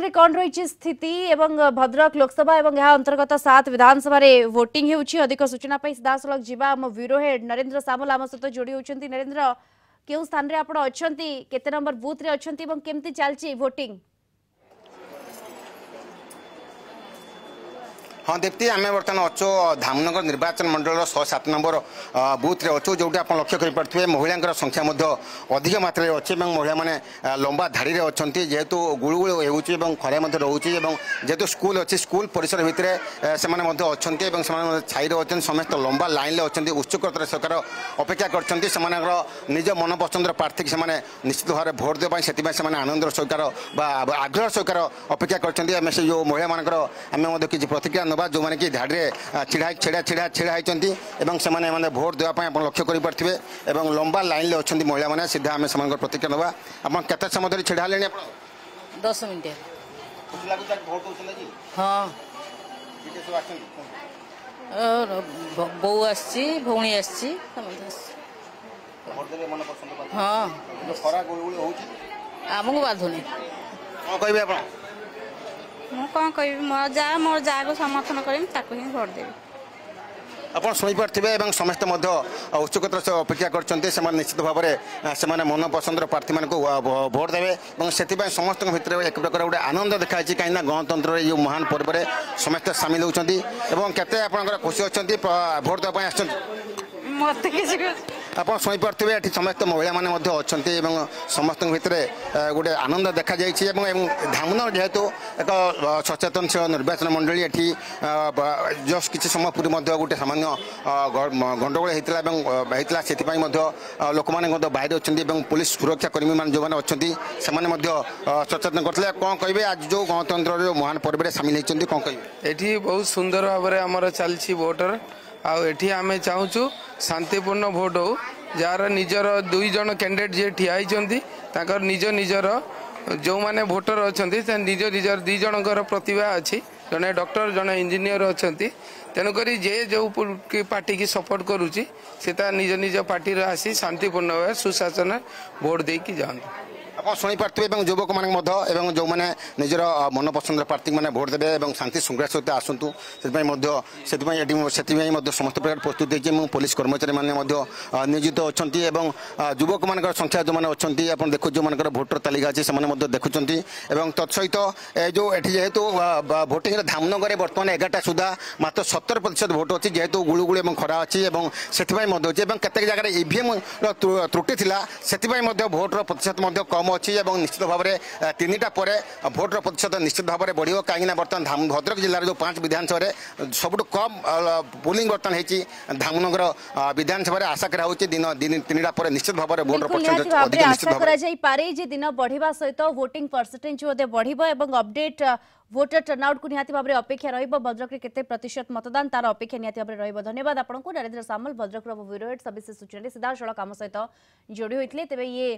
रे कौन रही स्थिति एवं भद्रक लोकसभा एवं यह अंतर्गत 7 विधानसभा रे वोटिंग होउछि अधिक सूचना पई सीधासलख जीवा हम ब्यूरो हेड नरेंद्र सामल आम सहित जोड़ी होउछंती। नरेंद्र केउ स्थान रे आपण अछंती केते नंबर बूथ रे अछंती एवं केमती चलछि वोटिंग? हाँ दीप्ति आम बर्तमान अच्छो धामनगर निर्वाचन मंडल 107 नंबर बूथ रे अच्छो जो आप लक्ष्य करें महिला संख्या अधिक मात्रा अच्छे महिला मैंने लंबा धाड़ी में अच्छा जेहेतु गुड़गुड़ हो खरा रोचे जेहेतु स्कूल अच्छी स्कूल परिसर भितर से छाई अच्छा समस्त लंबा लाइन अच्छा उत्सुकतार सरकार अपेक्षा कर निज मन पसंद प्रार्थी की निश्चित भाव में भोट देवाई से आनंद सरकार आग्रह सरकार अपेक्षा कर जो महिला मानकर आम किसी प्रतिक्रिया जो मैंने कि धाड़ी छिड़ा होती भोट देवाई आप लक्ष्य करें लंबा लाइन में अच्छा महिला मैंने सीधा आम से प्रतिक्रिया ना आप केत समय धरी छिड़ा 10 मिनट। हाँ बो भौणी हाँ आमको बाधुनी कहे कौन कह मोर जा को समर्थन करी भोट देवी आप शुणिपे समस्त उत्सुकतार से अपेक्षा कर निश्चित भाव में मन पसंद प्रार्थी मान भोट देवे से समस्त भितर एक प्रकार गोटे आनंद देखाई कहीं गणतंत्र जो महान पर्व में समस्त सामिल होती केते आप खुशी अच्छा भोट देवाई मत आप शुणिपे ये समस्त महिला मैंने अच्छा समस्त भितर गोटे आनंद देखा धामनगर जेहेतु एक सचेतनशील निर्वाचन मंडली ये जस्ट किसी समय पूर्व गोटे सामान्य गंडगोल होता से लोक मैंने बाहर अच्छा पुलिस सुरक्षा कर्मी मान जो मैंने अच्छा से सचेतन करते कौन कहे आज जो गणतंत्र महान पर्व में सामिल होती कौन कहे ये बहुत सुंदर भाव में आमर चलती भोटर आठी आम चाहूँ शांतिपूर्ण भोट हो जार निजर 2 जन कैंडिडेट जी ठिया निज निजर जो मैंने भोटर अच्छा निज निजर 2 जनकर प्रतिभा अच्छी जड़े डॉक्टर जड़े इंजीनियर अच्छा तेणुक जे जो पार्टी की सपोर्ट करुच्ची से निज निज पार्टी आसी शांतिपूर्ण भाव सुशासन भोट देकी जाते आप शुणिपे युवक मैंने जो मैंने निजर मन पसंद प्रार्थी मैंने भोट देवे शांति श्रृंखला सहित आसतु से समस्त प्रकार प्रस्तुत होती पुलिस कर्मचारी मैंने नियोजित अच्छा युवक मान संख्या जो मैंने अच्छा आप देखो जो मान भोटर तालिका अच्छी से देखुं तत्सहित जो ये जेहेतु भोटिंग धामनगर बर्तमान 11टा सुधा मात्र 70% भोट अच्छी जेहेतु गुड़गुड़ खरा अच्छी से केत जगह ईवीएम त्रुटि से भोटर प्रतिशत कम अच्छी निश्चित भाव में 3टा पर भोटर प्रतिशत निश्चित भाव में बढ़ो कहीं बर्तमान भद्रक जिलार जो 5 विधानसभा सबुठ कम पोलिंग बर्तमान होती धामनगर विधानसभा आशा कराई दिन 3टा पर निश्चित भाव में भोटर प्रतिशत दिन बढ़ा सहित वोटिंग परसेंटेज बढ़ अपडेट भोटर टर्नआउट को निहाती भाव में अपेक्षा रहिबो भद्रक रे केते प्रतिशत मतदान तार अपेक्षा निहाती भाव में रहिबो। धन्यवाद आपको नरेंद्र सामल भद्रक ब्यूरो हेड सविशेष सूचना सीधा सड़क आम सहित जोड़ी होते तेज ये